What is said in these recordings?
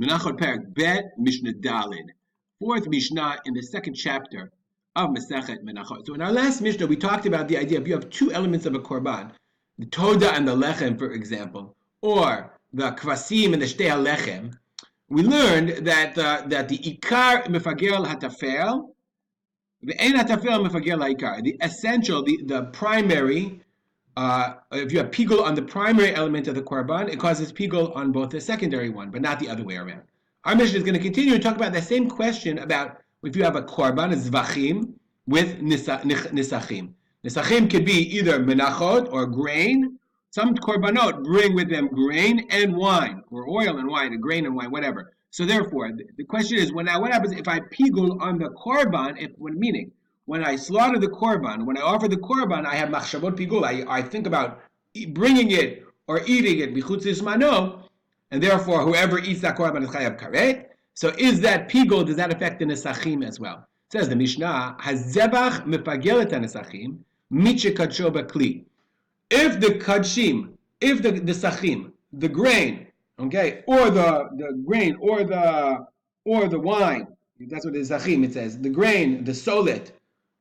Menachot Perek Bet Mishnah Dalid, fourth Mishnah in the second chapter of Masechet Menachot. So in our last Mishnah, we talked about the idea if you have two elements of a korban, the toda and the lechem, for example, or the kvasim and the shtei halechem, we learned that the ikar mefager hatafel, the ein hatafel mefager laikar, the essential, the primary. If you have pigul on the primary element of the korban, it causes pigul on both the secondary one, but not the other way around. Our Mishnah is going to continue to talk about the same question about if you have a korban, a zvachim, with nisachim. Nisachim could be either menachot or grain. Some korbanot bring with them grain and wine, or oil and wine, or grain and wine, whatever. So therefore, the question is, what happens if I pigul on the korban? Meaning, when I slaughter the korban, when I offer the korban, I have machshavot pigul. I think about bringing it or eating it bichutz zmano, and therefore whoever eats that korban is chayav karet. So is that pigul? Does that affect the nesachim as well? It says the Mishnah, hazebach mepagel et nesachim mitche kadsho bakli. If the kadshim, if the nesachim, the grain, okay, or the grain or the wine, that's what the nesachim it says, the grain, the solet,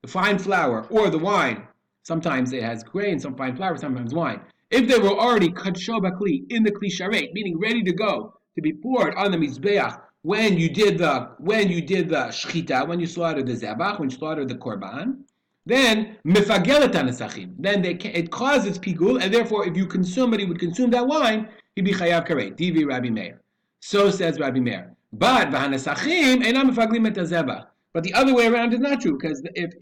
the fine flour, or the wine. Sometimes it has grain, some fine flour, sometimes wine. If they were already kadsho bakli in the kli sharet, meaning ready to go to be poured on the mizbeach when you did the shchita, when you slaughtered the zebach, when you slaughtered the korban, then mefagelet nesachim. Then it causes pigul, and therefore, if somebody would consume that wine, he'd be chayav karet. Divi Rabbi Meir. So says Rabbi Meir. But v'hanesachim einam mefaglim et hazebach. But the other way around is not true, because if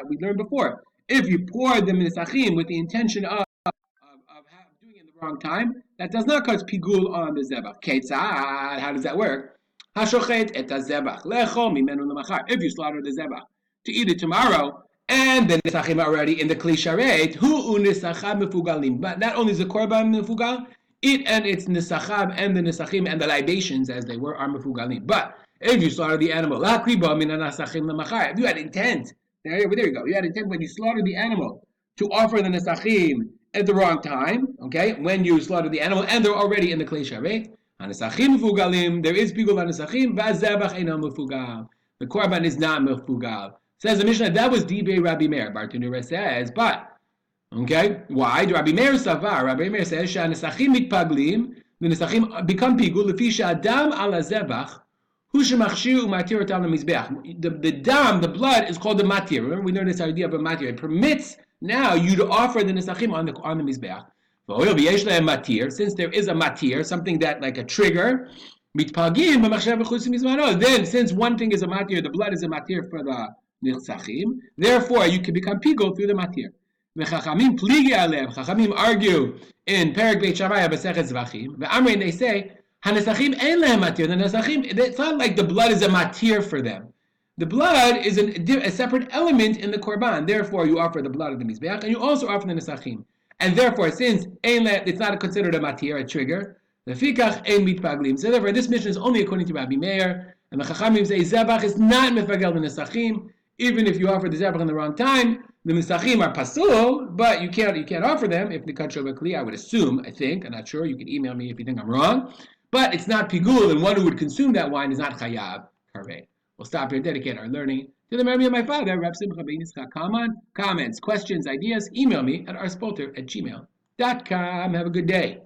we learned before, if you pour the nesachim with the intention of doing it in the wrong time, that does not cause pigul on the zebach. Ketzad, how does that work? Hashochet et hazebach lecho mimenu lemachar. If you slaughter the zebach to eat it tomorrow, and the nesachim are already in the kli sharet, hu nesachab mefugalim. But not only is the korban mefugal, it and its nesachab and the nesachim and the libations as they were are mefugalim. But if you slaughter the animal, if you had intent, there you go. You had intent when you slaughter the animal to offer the nesachim at the wrong time. Okay, when you slaughter the animal and they're already in the kli sharet, nesachim mefugalim. There is pigul on nesachim. V'azebach einam mefugal. The korban is not mefugal. Says the Mishnah, that was Dibei Rabbi Meir. Bartanura says, but, okay, why? Rabbi Meir Savar. Rabbi Meir says, Nesachim mitpaglim, the Nesachim become pigul, lefisha adam ala zebach, hu shemachshir umatir otam lemizbeach. The dam, the blood, is called the matir. Remember, we learned this idea of a matir. It permits now you to offer the Nesachim on the mizbeach. Matir, since there is a matir, something that, like a trigger, then since one thing is a matir, the blood is a matir for the Nirtzachim. Therefore, you can become pigul through the matir. V'chachamim pligi alev. Chachamim argue in Perek Beit Shammai Masechet Zvachim. V'amrein, they say hanesachim ein lehem matir. The nesachim, it's not like the blood is a matir for them. The blood is a separate element in the korban. Therefore, you offer the blood of the mizbeach, and you also offer the nesachim. And therefore, since it's not considered a matir, a trigger, the fikach ein mitpaglim. So therefore, this mission is only according to Rabbi Meir, and the chachamim say zebach is not mefagel the nesachim. Even if you offer the zebach in the wrong time, the nesachim are pasul, but you can't offer them if the kadsho bakli. I would assume, I'm not sure. You can email me if you think I'm wrong. But it's not pigul, and one who would consume that wine is not chayav karet. We'll stop here and dedicate our learning to the memory of my father, Rav Simcha ben Yitzchak Kalman. Comments, questions, ideas, email me at rspolter@gmail.com. Have a good day.